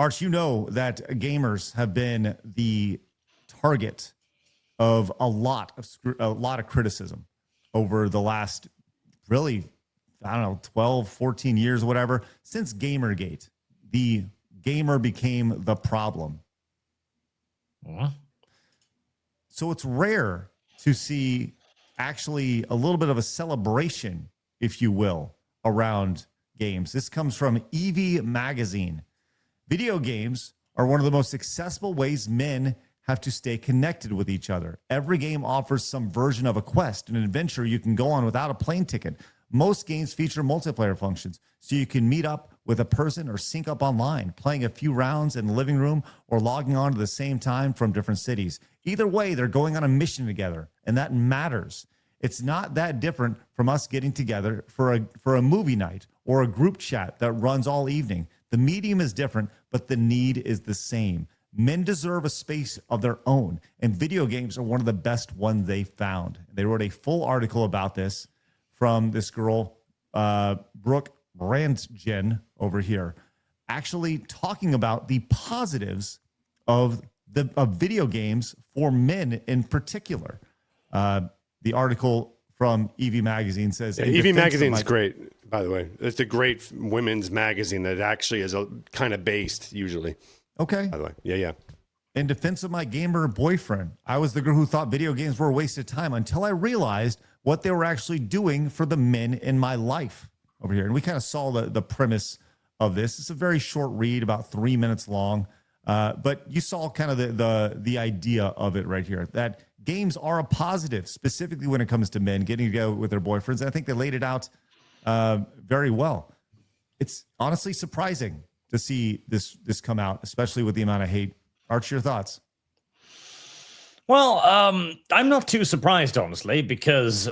Arch, you know that gamers have been the target of a lot of criticism over the last, really, I don't know, 12, 14 years, whatever, since Gamergate. The gamer became the problem. So it's rare to see actually a little bit of a celebration, if you will, around games. This comes from Evie Magazine. Video games are one of the most accessible ways men have to stay connected with each other. Every game offers some version of a quest, an adventure you can go on without a plane ticket. Most games feature multiplayer functions, so you can meet up with a person or sync up online, playing a few rounds in the living room or logging on at the same time from different cities. Either way, they're going on a mission together, and that matters. It's not that different from us getting together for a movie night or a group chat that runs all evening. The medium is different, but the need is the same. Men deserve a space of their own, and video games are one of the best ones they found. They wrote a full article about this from this girl, Brooke Brandgen over here, actually talking about the positives of video games for men in particular. The article from Evie Magazine says... Yeah, Evie Magazine's great, by the way. It's a great women's magazine that actually is a kind of based, usually. Okay. By the way, yeah. In defense of my gamer boyfriend, I was the girl who thought video games were a waste of time until I realized what they were actually doing for the men in my life over here. And we kind of saw the premise of this. It's a very short read, about 3 minutes long. But you saw kind of the idea of it right here, that games are a positive, specifically when it comes to men getting together with their boyfriends. And I think they laid it out very well. It's honestly surprising to see this come out, especially with the amount of hate. Arch, your thoughts? Well, I'm not too surprised, honestly, because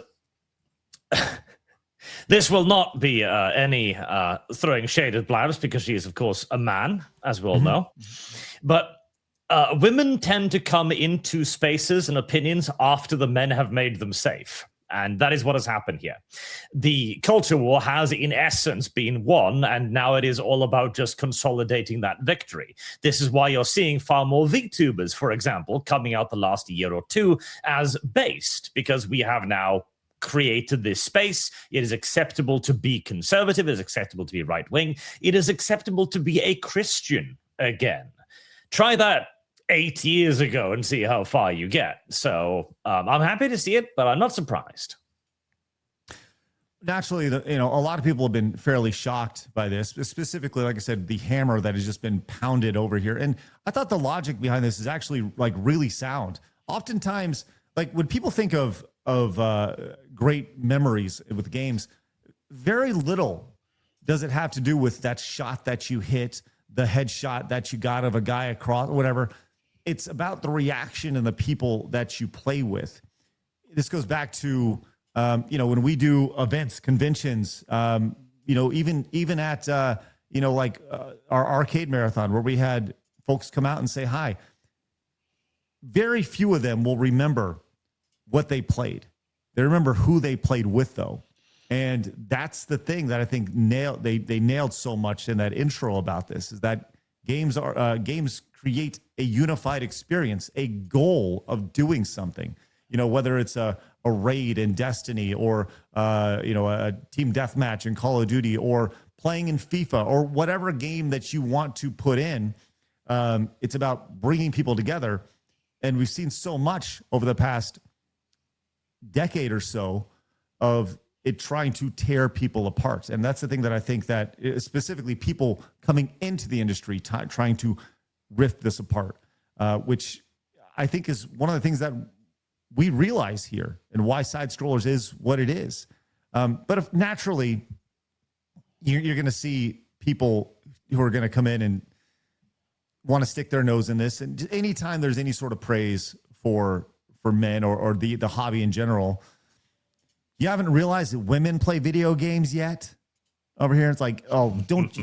this will not be any throwing shade at Blabs, because she is, of course, a man, as we all know. But women tend to come into spaces and opinions after the men have made them safe. And that is what has happened here. The culture war has, in essence, been won, and now it is all about just consolidating that victory. This is why you're seeing far more VTubers, for example, coming out the last year or two as based, because we have now created this space. It is acceptable to be conservative. It is acceptable to be right-wing. It is acceptable to be a Christian again. Try that 8 years ago and see how far you get. So I'm happy to see it, but I'm not surprised. Naturally, a lot of people have been fairly shocked by this, specifically, like I said, the hammer that has just been pounded over here. And I thought the logic behind this is actually like really sound. Oftentimes, like when people think of great memories with games, very little does it have to do with that shot that you hit, the headshot that you got of a guy across, whatever. It's about the reaction and the people that you play with. This goes back to, when we do events, conventions, even at, our arcade marathon where we had folks come out and say hi. Very few of them will remember what they played. They remember who they played with, though. And that's the thing that I think they nailed so much in that intro about this, is that games create a unified experience, a goal of doing something, whether it's a raid in Destiny or, a team deathmatch in Call of Duty or playing in FIFA or whatever game that you want to put in. It's about bringing people together. And we've seen so much over the past decade or so of it trying to tear people apart. And that's the thing that I think that specifically people coming into the industry trying to rift this apart, which I think is one of the things that we realize here and why Side Scrollers is what it is. But if naturally you're going to see people who are going to come in and want to stick their nose in this. And anytime there's any sort of praise for men or the hobby in general, you haven't realized that women play video games yet over here. It's like, oh, don't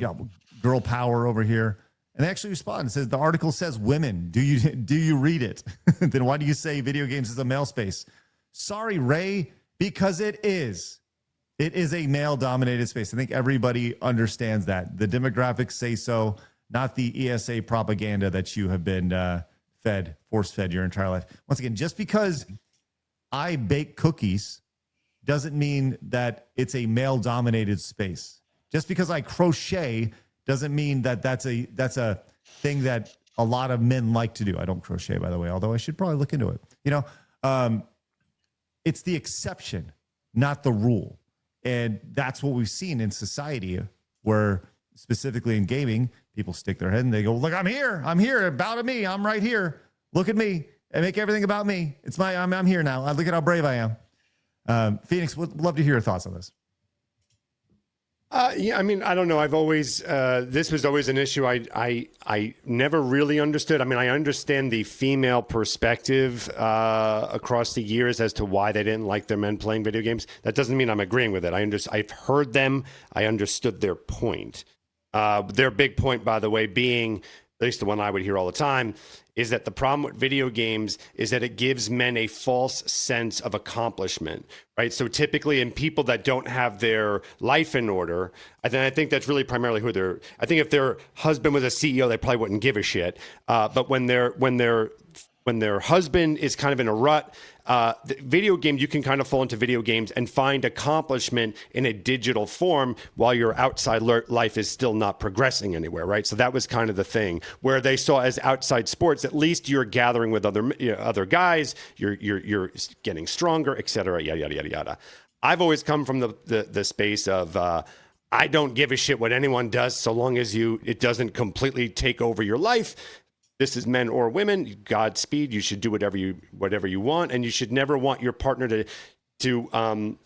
girl power over here. And they actually respond and says, the article says women. Do you read it? Then why do you say video games is a male space? Sorry, Ray, because it is. It is a male-dominated space. I think everybody understands that. The demographics say so. not the ESA propaganda that you have been force fed your entire life. Once again, just because I bake cookies doesn't mean that it's a male dominated space. Just because I crochet doesn't mean that that's a thing that a lot of men like to do. I don't crochet, by the way, although I should probably look into it. It's the exception, not the rule. And that's what we've seen in society, where specifically in gaming, people stick their head and they go, look, I'm here, bow to me, I'm right here. Look at me and make everything about me. I'm here now. Look at how brave I am. Phoenix, would love to hear your thoughts on this. Yeah, I mean, I don't know. I've always, this was always an issue I never really understood. I mean, I understand the female perspective across the years as to why they didn't like their men playing video games. That doesn't mean I'm agreeing with it. I've heard them. I understood their point. Their big point, by the way, being, at least the one I would hear all the time, is that the problem with video games is that it gives men a false sense of accomplishment, right? So typically in people that don't have their life in order, I think that's really primarily who they're, I think if their husband was a CEO, they probably wouldn't give a shit. But when their husband is kind of in a rut, the video game, you can kind of fall into video games and find accomplishment in a digital form while your outside life is still not progressing anywhere, right? So that was kind of the thing where they saw as outside sports, at least you're gathering with other guys, you're getting stronger, et cetera, yada, yada, yada, yada. I've always come from the space of, I don't give a shit what anyone does so long as it doesn't completely take over your life. This is men or women. Godspeed. You should do whatever you want, and you should never want your partner to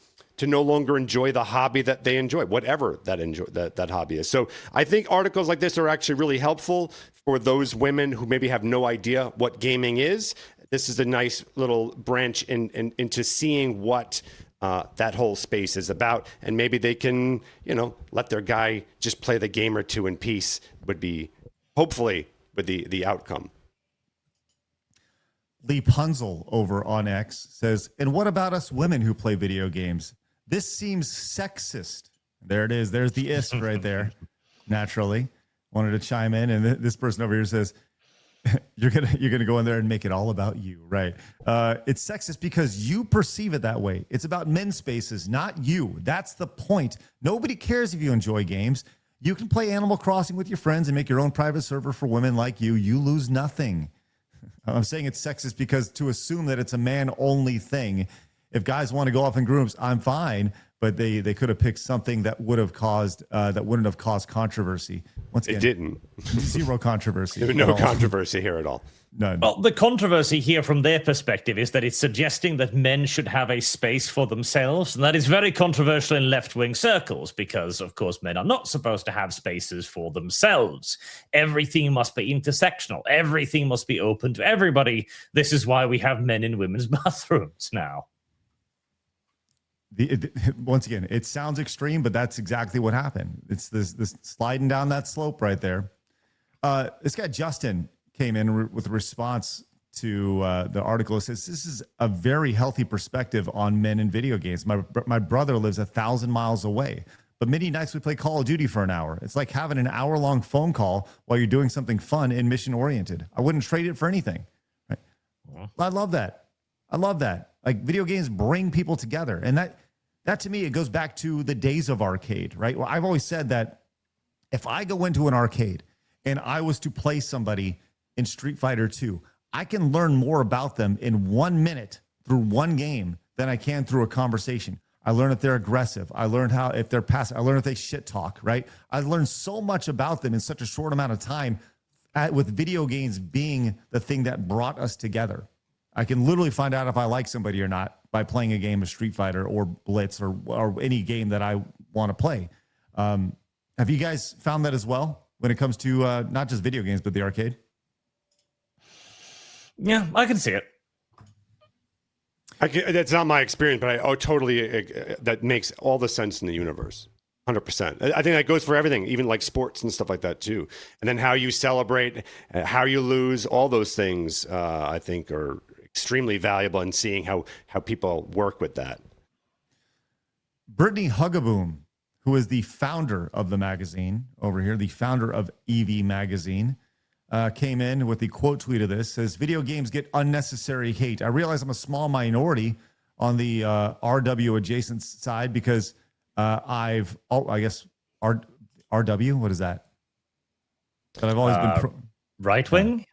no longer enjoy the hobby that they enjoy, whatever that hobby is. So I think articles like this are actually really helpful for those women who maybe have no idea what gaming is. This is a nice little branch into seeing what that whole space is about, and maybe they can, let their guy just play the game or two in peace. Would be hopefully. With the outcome. Lee Punzel over on X says, and what about us women who play video games? This seems sexist. There it is. There's the ist right there. Naturally. Wanted to chime in. And this person over here says, you're gonna go in there and make it all about you, right? It's sexist because you perceive it that way. It's about men's spaces, not you. That's the point. Nobody cares if you enjoy games. You can play Animal Crossing with your friends and make your own private server for women like you. You lose nothing. I'm saying it's sexist because to assume that it's a man-only thing, if guys want to go off in groups, I'm fine. But they could have picked something that would have caused that wouldn't have caused controversy. Once again, it didn't. Zero controversy. There was no controversy here at all. None. Well, the controversy here from their perspective is that it's suggesting that men should have a space for themselves. And that is very controversial in left-wing circles because, of course, men are not supposed to have spaces for themselves. Everything must be intersectional. Everything must be open to everybody. This is why we have men in women's bathrooms now. Once again, it sounds extreme, but that's exactly what happened. It's this sliding down that slope right there. This guy, Justin, came in with a response to the article. It says, this is a very healthy perspective on men in video games. My brother lives 1,000 miles away, but many nights we play Call of Duty for an hour. It's like having an hour-long phone call while you're doing something fun and mission-oriented. I wouldn't trade it for anything. Right? I love that. Like, video games bring people together. And that to me, it goes back to the days of arcade, right? Well, I've always said that if I go into an arcade and I was to play somebody in Street Fighter 2, I can learn more about them in 1 minute through one game than I can through a conversation. I learn if they're aggressive. I learn if they're passive. I learn if they shit talk, right? I learned so much about them in such a short amount of time with video games being the thing that brought us together. I can literally find out if I like somebody or not by playing a game of Street Fighter or Blitz or any game that I want to play. Have you guys found that as well when it comes to not just video games, but the arcade? Yeah, I can see it. That's not my experience, but totally, that makes all the sense in the universe. 100%. I think that goes for everything, even like sports and stuff like that too. And then how you celebrate, how you lose, all those things, I think are extremely valuable in seeing how people work with that. Brittany Hugaboom who is the founder of the magazine over here, the founder of Evie Magazine, came in with the quote tweet of this, says, video games get unnecessary hate. I realize I'm a small minority on the RW adjacent side because I guess RW, what is that? But I've always been right wing.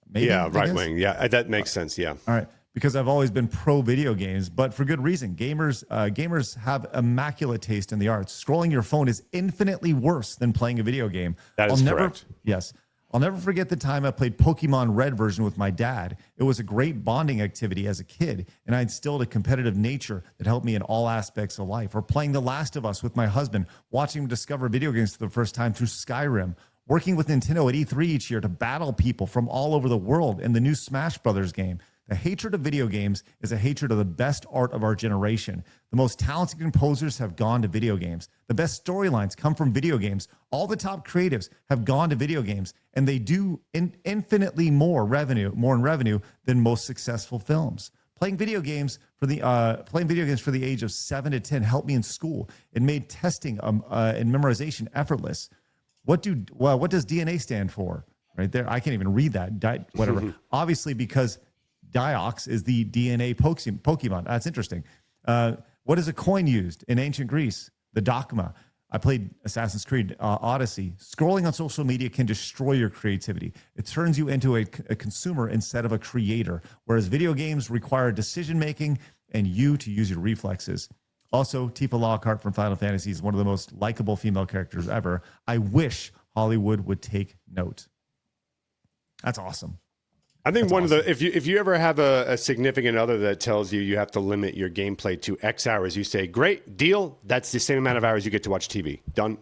Maybe, yeah, right wing. Yeah, that makes sense. Yeah. All right, because I've always been pro video games, but for good reason. Gamers have immaculate taste in the arts. Scrolling your phone is infinitely worse than playing a video game. That is correct. Yes. I'll never forget the time I played Pokemon Red version with my dad. It was a great bonding activity as a kid, and I instilled a competitive nature that helped me in all aspects of life. Or playing The Last of Us with my husband, watching him discover video games for the first time through Skyrim. Working with Nintendo at E3 each year to battle people from all over the world in the new Smash Brothers game. The hatred of video games is a hatred of the best art of our generation. The most talented composers have gone to video games. The best storylines come from video games. All the top creatives have gone to video games, and they do infinitely more in revenue than most successful films. Playing video games for the age of 7 to 10 helped me in school. It made testing and memorization effortless. What does DNA stand for? Right there, I can't even read that. Whatever. Obviously, because Diox is the DNA Pokemon. That's interesting. What is a coin used in ancient Greece? The drachma. I played Assassin's Creed Odyssey. Scrolling on social media can destroy your creativity. It turns you into a consumer instead of a creator, whereas video games require decision-making and you to use your reflexes. Also, Tifa Lockhart from Final Fantasy is one of the most likable female characters ever. I wish Hollywood would take note. That's awesome. I think if you ever have a significant other that tells you have to limit your gameplay to X hours, you say, great deal. That's the same amount of hours you get to watch TV. Done.